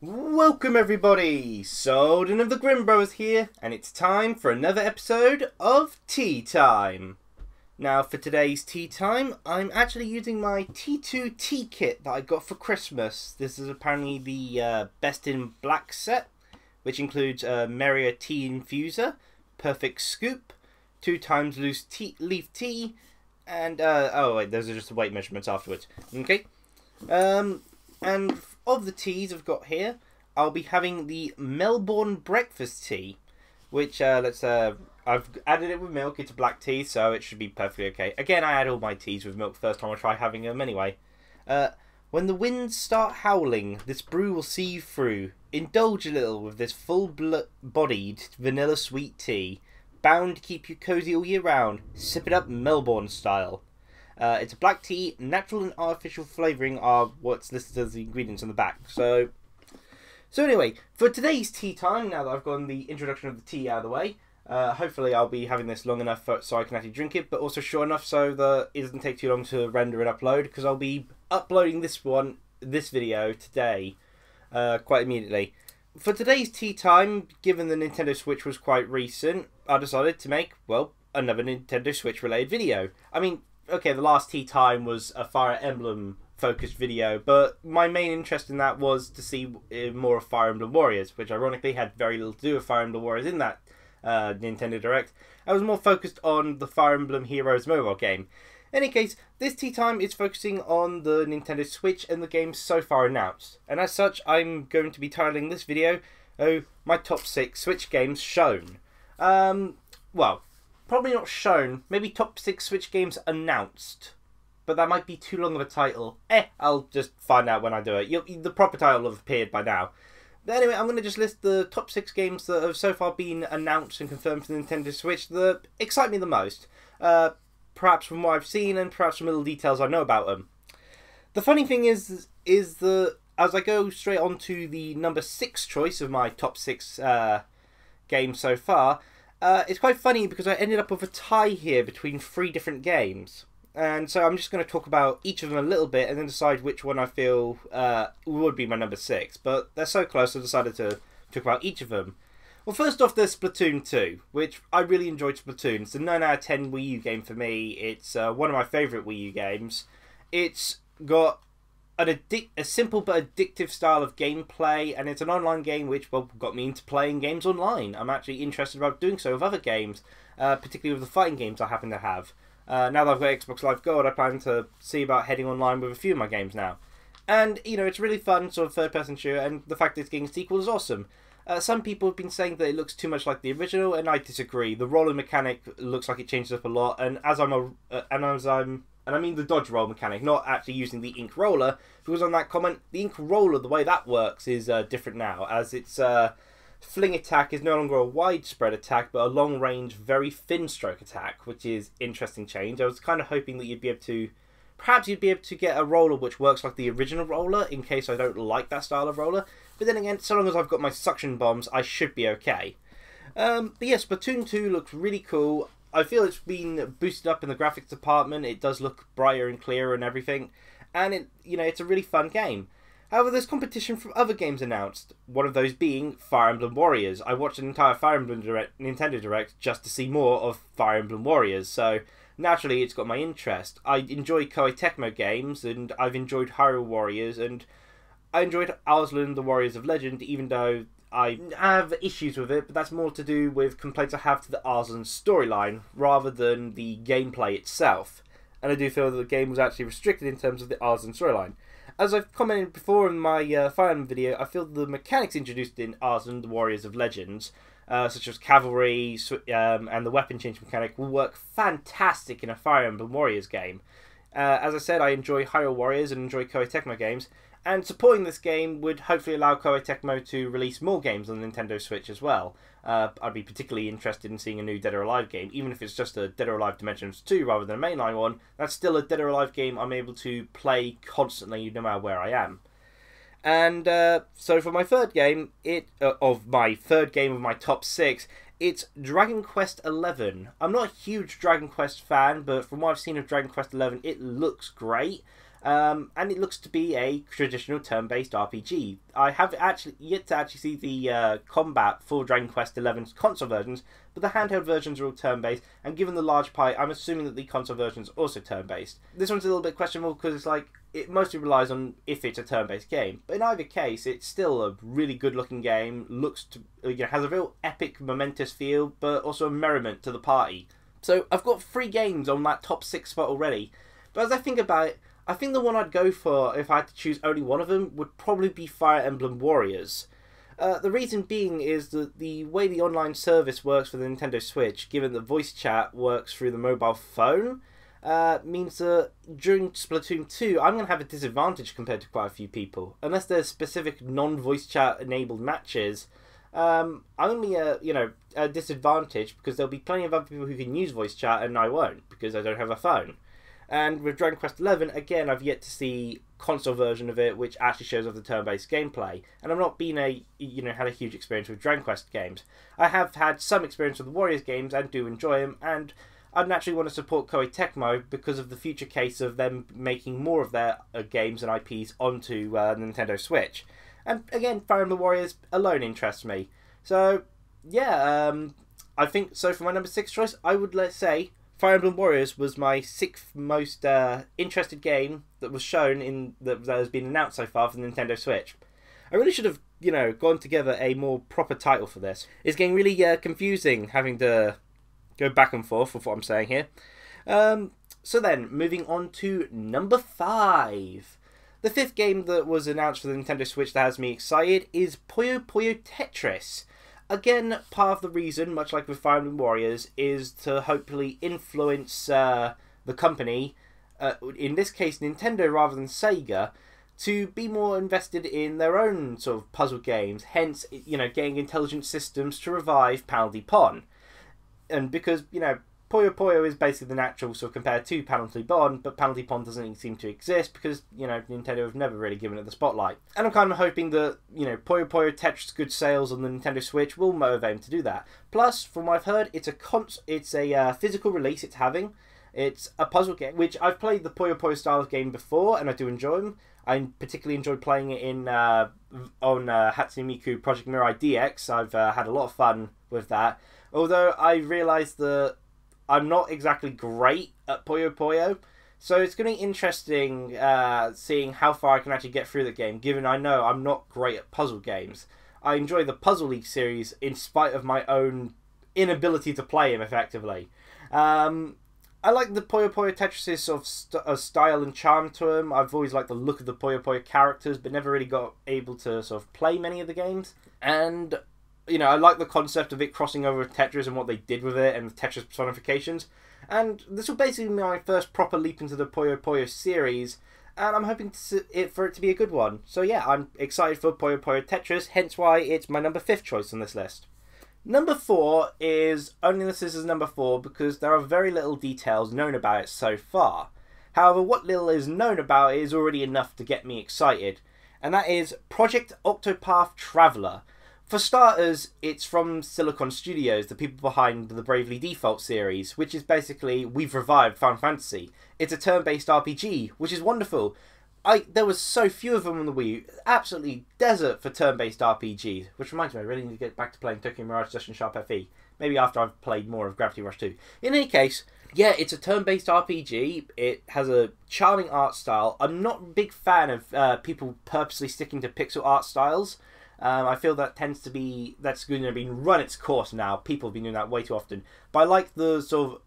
Welcome everybody! Soden of the Grimm Brothers here, and it's time for another episode of Tea Time. Now for today's Tea Time, I'm actually using my T2 tea kit that I got for Christmas. This is apparently the Best in Black set, which includes a Merrier tea infuser, perfect scoop, 2 times loose leaf tea, and oh wait, those are just the weight measurements afterwards. Okay, and of the teas I've got here, I'll be having the Melbourne breakfast tea, which I've added it with milk. It's a black tea, so it should be perfectly okay. Again, I add all my teas with milk first time I try having them anyway. When the winds start howling, this brew will see you through. Indulge a little with this full-bodied vanilla sweet tea, bound to keep you cozy all year round. Sip it up Melbourne style. It's a black tea. Natural and artificial flavouring are what's listed as the ingredients on the back. So anyway, for today's tea time, now that I've gotten the introduction of the tea out of the way, hopefully I'll be having this long enough so I can actually drink it, but also short enough so that it doesn't take too long to render and upload, because I'll be uploading this video today, quite immediately. For today's tea time, given the Nintendo Switch was quite recent, I decided to make, well, another Nintendo Switch related video. I mean, okay, the last tea time was a Fire Emblem focused video, but my main interest in that was to see more of Fire Emblem Warriors, which ironically had very little to do with Fire Emblem Warriors in that Nintendo Direct. I was more focused on the Fire Emblem Heroes mobile game. In any case, this tea time is focusing on the Nintendo Switch and the games so far announced, and as such I'm going to be titling this video, my top 6 Switch games shown. Well, probably not shown, maybe top 6 Switch games announced. But that might be too long of a title. I'll just find out when I do it. The proper title will have appeared by now. But anyway, I'm going to just list the top 6 games that have so far been announced and confirmed for the Nintendo Switch that excite me the most. Perhaps from what I've seen and perhaps from little details I know about them. The funny thing is that as I go straight on to the number 6 choice of my top 6 games so far, it's quite funny because I ended up with a tie here between 3 different games. And so I'm just going to talk about each of them a little bit and then decide which one I feel would be my number 6. But they're so close I decided to talk about each of them. Well, first off, there's Splatoon 2, which I really enjoyed Splatoon. It's a 9 out of 10 Wii U game for me. It's one of my favourite Wii U games. It's got a simple but addictive style of gameplay, and it's an online game which, well, got me into playing games online. I'm actually interested about doing so with other games, particularly with the fighting games I happen to have. Now that I've got Xbox Live Gold, I plan to see about heading online with a few of my games now. And, you know, it's really fun, sort of third-person shooter, and the fact that it's getting a sequel is awesome. Some people have been saying that it looks too much like the original, and I disagree. The roller mechanic looks like it changes up a lot, and I mean the dodge roll mechanic, not actually using the ink roller, because on that comment, the ink roller, the way that works is different now, as its fling attack is no longer a widespread attack, but a long-range, very thin stroke attack, which is interesting change. I was kind of hoping that perhaps you'd be able to get a roller which works like the original roller, in case I don't like that style of roller. But then again, so long as I've got my suction bombs, I should be okay. But yes, Splatoon 2 looks really cool. I feel it's been boosted up in the graphics department. It does look brighter and clearer and everything. And it's a really fun game. However, there's competition from other games announced, one of those being Fire Emblem Warriors. I watched an entire Fire Emblem Nintendo Direct just to see more of Fire Emblem Warriors, so naturally it's got my interest. I enjoy Koei Tecmo games, and I've enjoyed Hyrule Warriors, and I enjoyed Arslan, the Warriors of Legend, even though I have issues with it, but that's more to do with complaints I have to the Arslan storyline, rather than the gameplay itself. And I do feel that the game was actually restricted in terms of the Arslan storyline. As I've commented before in my Fire Emblem video, I feel the mechanics introduced in Arslan, the Warriors of Legends, such as cavalry and the weapon change mechanic, will work fantastic in a Fire Emblem Warriors game. As I said, I enjoy Hyrule Warriors and enjoy Koei Tecmo games, and supporting this game would hopefully allow Koei Tecmo to release more games on the Nintendo Switch as well. I'd be particularly interested in seeing a new Dead or Alive game, even if it's just a Dead or Alive Dimensions 2 rather than a mainline one. That's still a Dead or Alive game I'm able to play constantly no matter where I am. And so for my third game, of my top 6, it's Dragon Quest XI. I'm not a huge Dragon Quest fan, but from what I've seen of Dragon Quest XI, it looks great. And it looks to be a traditional turn-based RPG. I have actually yet to see the combat for Dragon Quest XI's console versions, but the handheld versions are all turn-based, and given the large pie, I'm assuming that the console version is also turn-based. This one's a little bit questionable because it's like, it mostly relies on if it's a turn-based game, but in either case, it's still a really good-looking game, looks to, has a real epic, momentous feel, but also a merriment to the party. So I've got 3 games on that top 6 spot already, but as I think about it, I think the one I'd go for if I had to choose only one of them would probably be Fire Emblem Warriors. The reason being is that the way the online service works for the Nintendo Switch, given that voice chat works through the mobile phone, means that during Splatoon 2, I'm going to have a disadvantage compared to quite a few people. Unless there's specific non-voice chat enabled matches, I'm going to be a disadvantage because there'll be plenty of other people who can use voice chat and I won't because I don't have a phone. And with Dragon Quest XI, again, I've yet to see console version of it, which actually shows off the turn-based gameplay. And I've not been had a huge experience with Dragon Quest games. I have had some experience with the Warriors games and do enjoy them, and I'd naturally want to support Koei Tecmo because of the future case of them making more of their games and IPs onto the Nintendo Switch. And again, Fire Emblem Warriors alone interests me. So, yeah, I think, so for my number 6 choice, I would say Fire Emblem Warriors was my 6th most interested game that was shown that has been announced so far for the Nintendo Switch. I really should have, gone together a more proper title for this. It's getting really confusing having to go back and forth with what I'm saying here. So then, moving on to number 5. The 5th game that was announced for the Nintendo Switch that has me excited is Puyo Puyo Tetris. Again, part of the reason, much like with Fire Emblem Warriors, is to hopefully influence the company, in this case Nintendo rather than Sega, to be more invested in their own sort of puzzle games, hence, getting intelligent systems to revive Panel Pon. And because, Puyo Puyo is basically the natural sort of compared to Panel Pon, but Panel Pon doesn't seem to exist because, Nintendo have never really given it the spotlight. And I'm kind of hoping that, Puyo Puyo Tetris' good sales on the Nintendo Switch will motivate them to do that. Plus, from what I've heard, it's a physical release it's having. It's a puzzle game, which I've played the Puyo Puyo style of game before, and I do enjoy them. I particularly enjoyed playing it on Hatsune Miku Project Mirai DX. I've had a lot of fun with that. Although I realised that I'm not exactly great at Puyo Puyo, so it's going to be interesting seeing how far I can actually get through the game, given I know I'm not great at puzzle games. I enjoy the Puzzle League series in spite of my own inability to play them effectively. I like the Puyo Puyo Tetris' sort of style and charm to them. I've always liked the look of the Puyo Puyo characters, but never really got able to sort of play many of the games. And I like the concept of it crossing over with Tetris and what they did with it and the Tetris personifications. And this will basically be my first proper leap into the Puyo Puyo series, and I'm hoping for it to be a good one. So yeah, I'm excited for Puyo Puyo Tetris, hence why it's my number 5th choice on this list. Number 4 is only listed as number 4 because there are very little details known about it so far. However, what little is known about it is already enough to get me excited, and that is Project Octopath Traveler. For starters, it's from Silicon Studios, the people behind the Bravely Default series, which is basically, we've revived Final Fantasy. It's a turn-based RPG, which is wonderful. There was so few of them on the Wii, absolutely desert for turn-based RPGs, which reminds me, I really need to get back to playing Tokyo Mirage Session Sharp FE. Maybe after I've played more of Gravity Rush 2. In any case, yeah, it's a turn-based RPG. It has a charming art style. I'm not a big fan of people purposely sticking to pixel art styles. I feel that's going to be run its course now. People have been doing that way too often. But I like the sort of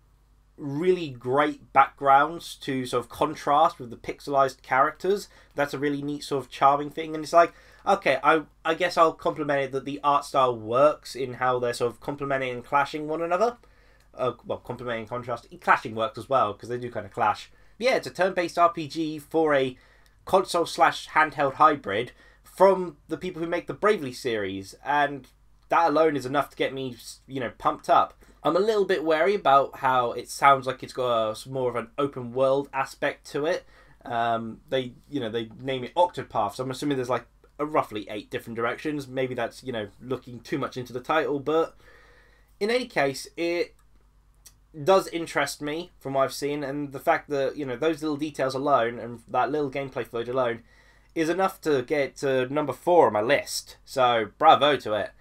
really great backgrounds to sort of contrast with the pixelized characters. That's a really neat sort of charming thing. And it's like, okay, I guess I'll compliment it that the art style works in how they're sort of complementing and clashing one another. Well, complementing and contrast. Clashing works as well, because they do kind of clash. But yeah, it's a turn-based RPG for a console/handheld hybrid from the people who make the Bravely series, and that alone is enough to get me, pumped up. I'm a little bit wary about how it sounds like it's got more of an open world aspect to it. They name it Octopath, so I'm assuming there's like roughly 8 different directions. Maybe that's, looking too much into the title, but in any case, does interest me from what I've seen, and the fact that, you know, those little details alone and that little gameplay footage alone is enough to get to number 4 on my list. So bravo to it.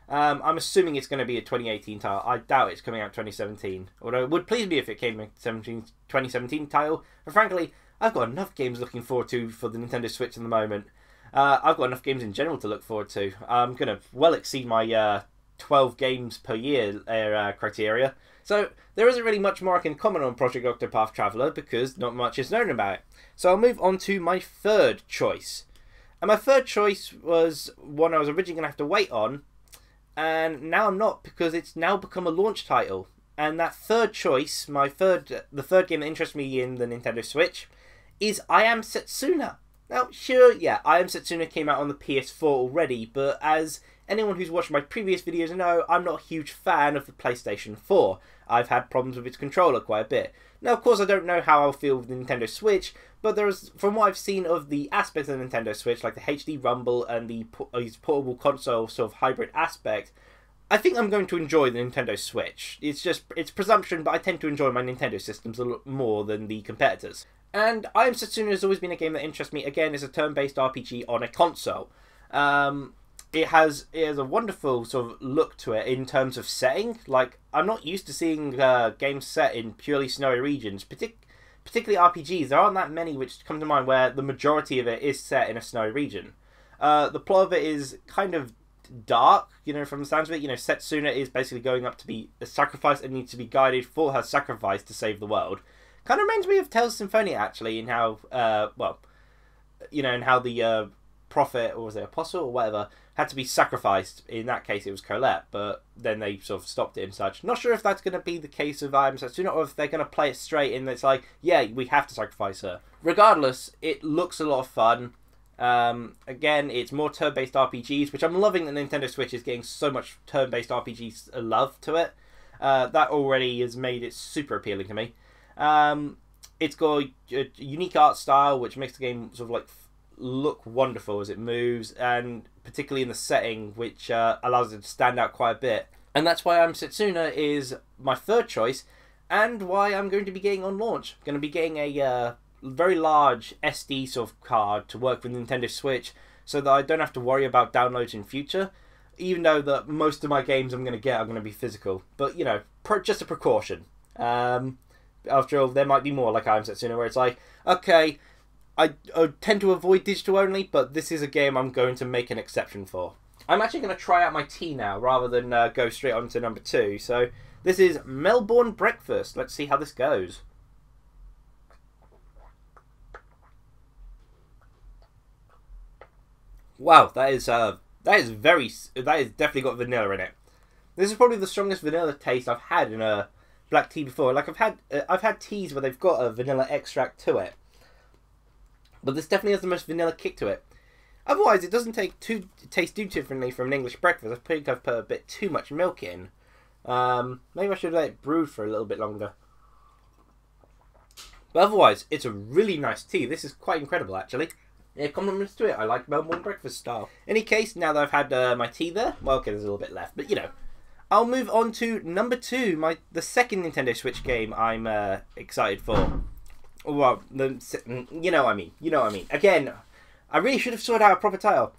I'm assuming it's going to be a 2018 title. I doubt it's coming out 2017. Although it would please me if it came a 2017 title. But frankly, I've got enough games looking forward to for the Nintendo Switch at the moment. I've got enough games in general to look forward to. I'm going to well exceed my 12 games per year criteria. So there isn't really much more I can comment on Project Octopath Traveler because not much is known about it. So I'll move on to my third choice. And my third choice was one I was originally going to have to wait on, and now I'm not, because it's now become a launch title. And that third choice, the third game that interests me in the Nintendo Switch, is I Am Setsuna. Now, sure, yeah, I Am Setsuna came out on the PS4 already, but as anyone who's watched my previous videos know, I'm not a huge fan of the PlayStation 4. I've had problems with its controller quite a bit. Now, of course, I don't know how I'll feel with the Nintendo Switch, but from what I've seen of the aspects of the Nintendo Switch, like the HD Rumble and the portable console sort of hybrid aspect, I think I'm going to enjoy the Nintendo Switch. It's presumption, but I tend to enjoy my Nintendo systems a lot more than the competitors. And I Am Setsuna has always been a game that interests me. Again, it's a turn-based RPG on a console. It has a wonderful sort of look to it in terms of setting. Like, I'm not used to seeing games set in purely snowy regions, particularly RPGs. There aren't that many which come to mind where the majority of it is set in a snowy region. The plot of it is kind of dark, you know, from the sounds of it. You know, Setsuna is basically going up to be a sacrifice and needs to be guided for her sacrifice to save the world. Kind of reminds me of Tales of Symphonia, actually, in how, in how the prophet, or was it apostle or whatever, had to be sacrificed. In that case, it was Colette, but then they sort of stopped it and such. Not sure if that's going to be the case of I Am Setsuna, or if they're going to play it straight and it's like, yeah, we have to sacrifice her. Regardless, it looks a lot of fun. Again, it's more turn-based RPGs, which I'm loving that Nintendo Switch is getting so much turn-based RPGs love to it. That already has made it super appealing to me. It's got a unique art style, which makes the game sort of like look wonderful as it moves, and particularly in the setting, which allows it to stand out quite a bit. And that's why I Am Setsuna is my third choice, and why I'm going to be getting on launch. I'm going to be getting a very large SD sort of card to work with Nintendo Switch, so that I don't have to worry about downloads in future, even though that most of my games I'm going to get are going to be physical. But, you know, just a precaution. After all, there might be more like I Am Setsuna, where it's like, okay, I tend to avoid digital only, but this is a game I'm going to make an exception for. I'm actually going to try out my tea now, rather than go straight on to number 2. So, this is Melbourne Breakfast. Let's see how this goes. Wow, that is definitely got vanilla in it. This is probably the strongest vanilla taste I've had in a black tea before. Like, I've had teas where they've got a vanilla extract to it, but this definitely has the most vanilla kick to it. Otherwise, it doesn't taste too differently from an English breakfast. I think I've put a bit too much milk in. Maybe I should let it brew for a little bit longer. But otherwise, it's a really nice tea. This is quite incredible, actually. Yeah, compliments to it. I like Melbourne breakfast style. In any case, now that I've had my tea there, well, okay, there's a little bit left, but you know, I'll move on to number 2, the second Nintendo Switch game I'm excited for. Well, you know what I mean. You know what I mean. Again, I really should have sorted out a proper title.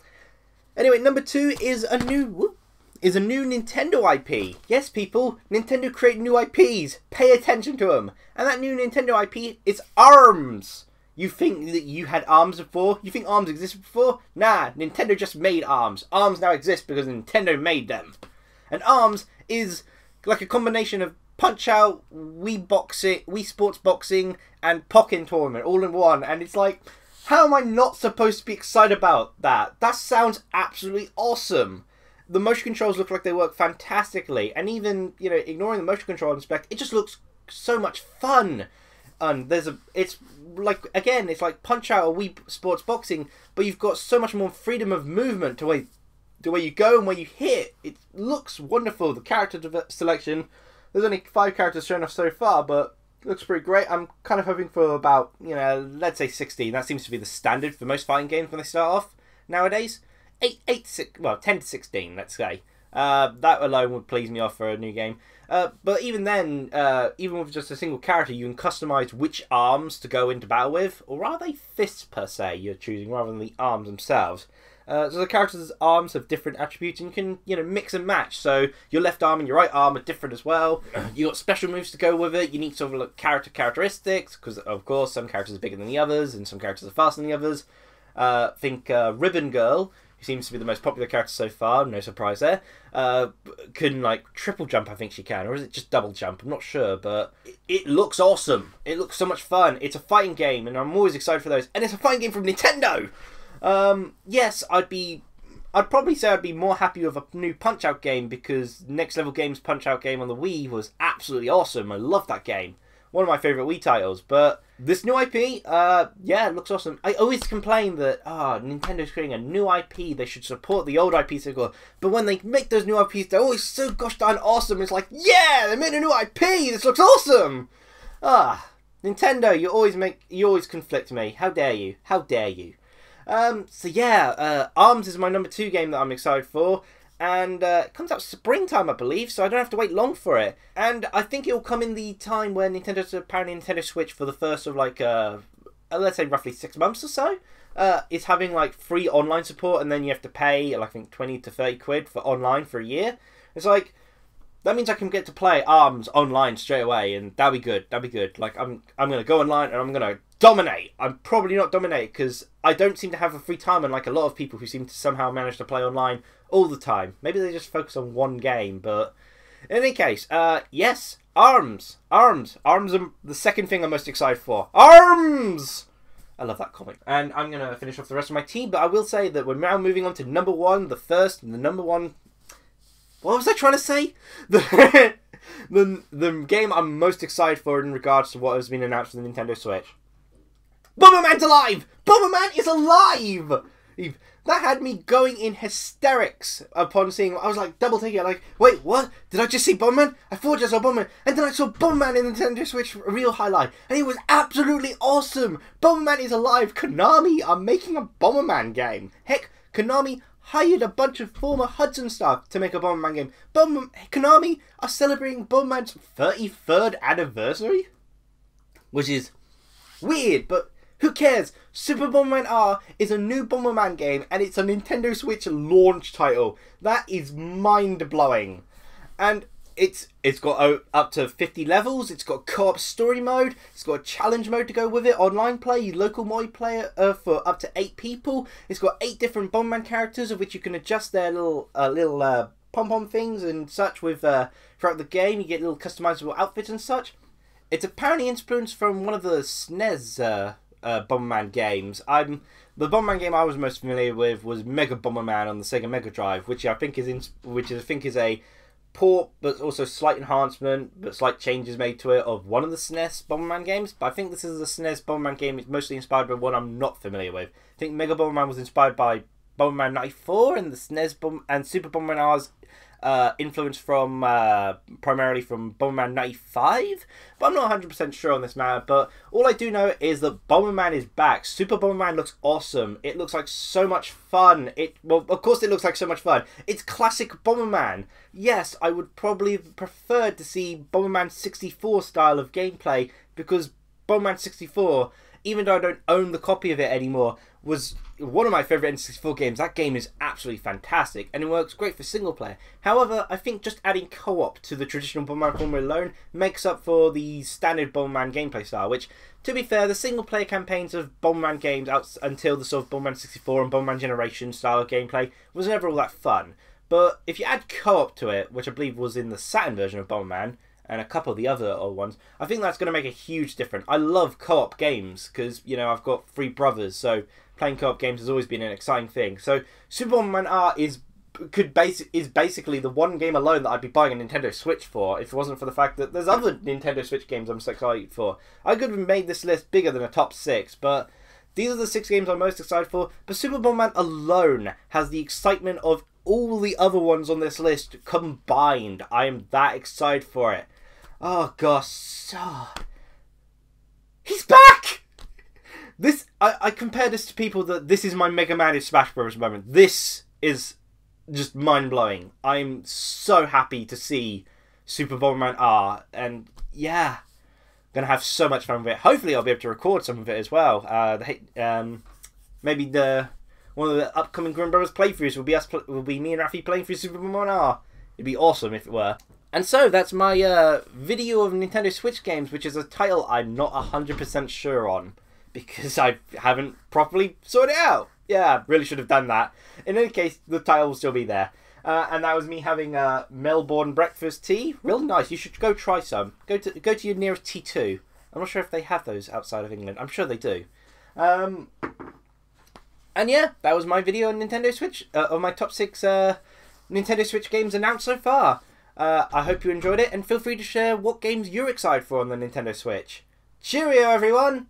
Anyway, number 2 is a new Nintendo IP. Yes, people, Nintendo create new IPs. Pay attention to them. And that new Nintendo IP is ARMS. You think that you had ARMS before? You think ARMS existed before? Nah, Nintendo just made ARMS. ARMS now exist because Nintendo made them. And ARMS is like a combination of Punch-Out, Wii Sports Boxing, and Pokken Tournament all in one. And it's like, how am I not supposed to be excited about that? That sounds absolutely awesome. The motion controls look like they work fantastically. And even, you know, ignoring the motion control aspect, it just looks so much fun. And it's like, again, it's like Punch-Out or Wii Sports Boxing, but you've got so much more freedom of movement to where you go and where you hit. It looks wonderful. The character selection, there's only 5 characters shown off so far, but it looks pretty great. I'm kind of hoping for about, you know, let's say 16. That seems to be the standard for most fighting games when they start off nowadays. 10 to 16, let's say. That alone would please me off for a new game. But even then, even with just a single character, you can customize which arms to go into battle with, or are they fists per se you're choosing rather than the arms themselves? So the characters' arms have different attributes, and you can, mix and match. So your left arm and your right arm are different as well. You got special moves to go with it. Unique sort of characteristics, because of course some characters are bigger than the others, and some characters are faster than the others. Think Ribbon Girl, who seems to be the most popular character so far. No surprise there. Can triple jump, I think she can, or is it just double jump? I'm not sure, but it looks awesome. It looks so much fun. It's a fighting game, and I'm always excited for those. And it's a fighting game from Nintendo. Yes, I'd probably say I'd be more happy with a new Punch-Out game, because Next Level Games' Punch-Out game on the Wii was absolutely awesome. I love that game. One of my favourite Wii titles. But this new IP, yeah, it looks awesome. I always complain that, Nintendo's creating a new IP, they should support the old IPs so good. But when they make those new IPs, they're always so gosh darn awesome. It's like, yeah, they made a new IP, this looks awesome! Nintendo, you always conflict me. How dare you? How dare you? So yeah, ARMS is my number 2 game that I'm excited for, and it comes out springtime, I believe, so I don't have to wait long for it. And I think it will come in the time where apparently Nintendo Switch for the first of let's say roughly 6 months or so, is having free online support, and then you have to pay I think 20 to 30 quid for online for a year. It's that means I can get to play ARMS online straight away, and that'll be good. That'll be good. I'm gonna go online and I'm gonna dominate. I'm probably not dominate because I don't seem to have a free time, unlike a lot of people who seem to somehow manage to play online all the time. Maybe they just focus on one game, but in any case, yes, ARMS are the second thing I'm most excited for. ARMS! I love that comic. And I'm going to finish off the rest of my team, but I will say that we're now moving on to number 1, the first, and the number 1... What was I trying to say? The game I'm most excited for in regards to what has been announced for the Nintendo Switch. Bomberman's alive! Bomberman is alive! That had me going in hysterics upon seeing. I was double taking it, wait, what? Did I just see Bomberman? I thought I saw Bomberman, and then I saw Bomberman in the Nintendo Switch real highlight, and it was absolutely awesome. Bomberman is alive. Konami are making a Bomberman game. Heck, Konami hired a bunch of former Hudson staff to make a Bomberman game. Konami are celebrating Bomberman's 33rd anniversary, which is weird, but who cares? Super Bomberman R is a new Bomberman game, and it's a Nintendo Switch launch title. That is mind-blowing. And it's got up to 50 levels, it's got co-op story mode, it's got a challenge mode to go with it, online play, local multiplayer for up to 8 people. It's got 8 different Bomberman characters, of which you can adjust their little pom-pom things and such with throughout the game. You get little customizable outfits and such. It's apparently influenced from one of the SNES Bomberman games. The Bomberman game I was most familiar with was Mega Bomberman on the Sega Mega Drive, which I think is a port, but also slight enhancement, but slight changes made to it of one of the SNES Bomberman games. But I think this is a SNES Bomberman game. It's mostly inspired by one I'm not familiar with. I think Mega Bomberman was inspired by Bomberman 94, and the SNES and Super Bomberman R's influence from primarily from Bomberman 95, but I'm not 100% sure on this matter. But all I do know is that Bomberman is back. Super Bomberman looks awesome. It looks like so much fun. Well, of course it looks like so much fun. It's classic Bomberman. Yes, I would probably have preferred to see Bomberman 64 style of gameplay, because Bomberman 64, even though I don't own the copy of it anymore, was one of my favourite N64 games. That game is absolutely fantastic, and it works great for single player. However, I think just adding co-op to the traditional Bomberman formula alone makes up for the standard Bomberman gameplay style, which, to be fair, the single player campaigns of Bomberman games out until the sort of Bomberman 64 and Bomberman Generation style of gameplay was never all that fun. But if you add co-op to it, which I believe was in the Saturn version of Bomberman, and a couple of the other old ones, I think that's going to make a huge difference. I love co-op games because, I've got 3 brothers, so playing co-op games has always been an exciting thing. So Super Bomberman R is basically the one game alone that I'd be buying a Nintendo Switch for, if it wasn't for the fact that there's other Nintendo Switch games I'm so excited for. I could have made this list bigger than a top 6, but these are the 6 games I'm most excited for. But Super Bomberman alone has the excitement of all the other ones on this list combined. I am that excited for it. Oh gosh, he's back! I compare this to people that this is my Mega Man in Smash Bros. Moment. This is just mind-blowing. I'm so happy to see Super Bomberman R, and yeah, gonna have so much fun with it. Hopefully I'll be able to record some of it as well. Maybe one of the upcoming Grimm Brothers playthroughs will be me and Rafi playing through Super Bomberman R. It'd be awesome if it were. And so that's my video of Nintendo Switch games, which is a title I'm not 100% sure on because I haven't properly sorted it out. Yeah, really should have done that. In any case, the title will still be there. And that was me having Melbourne breakfast tea. Real nice. You should go try some. Go to your nearest T2. I'm not sure if they have those outside of England. I'm sure they do. And yeah, that was my video on Nintendo Switch. Of my top 6 Nintendo Switch games announced so far. I hope you enjoyed it, and feel free to share what games you're excited for on the Nintendo Switch. Cheerio, everyone!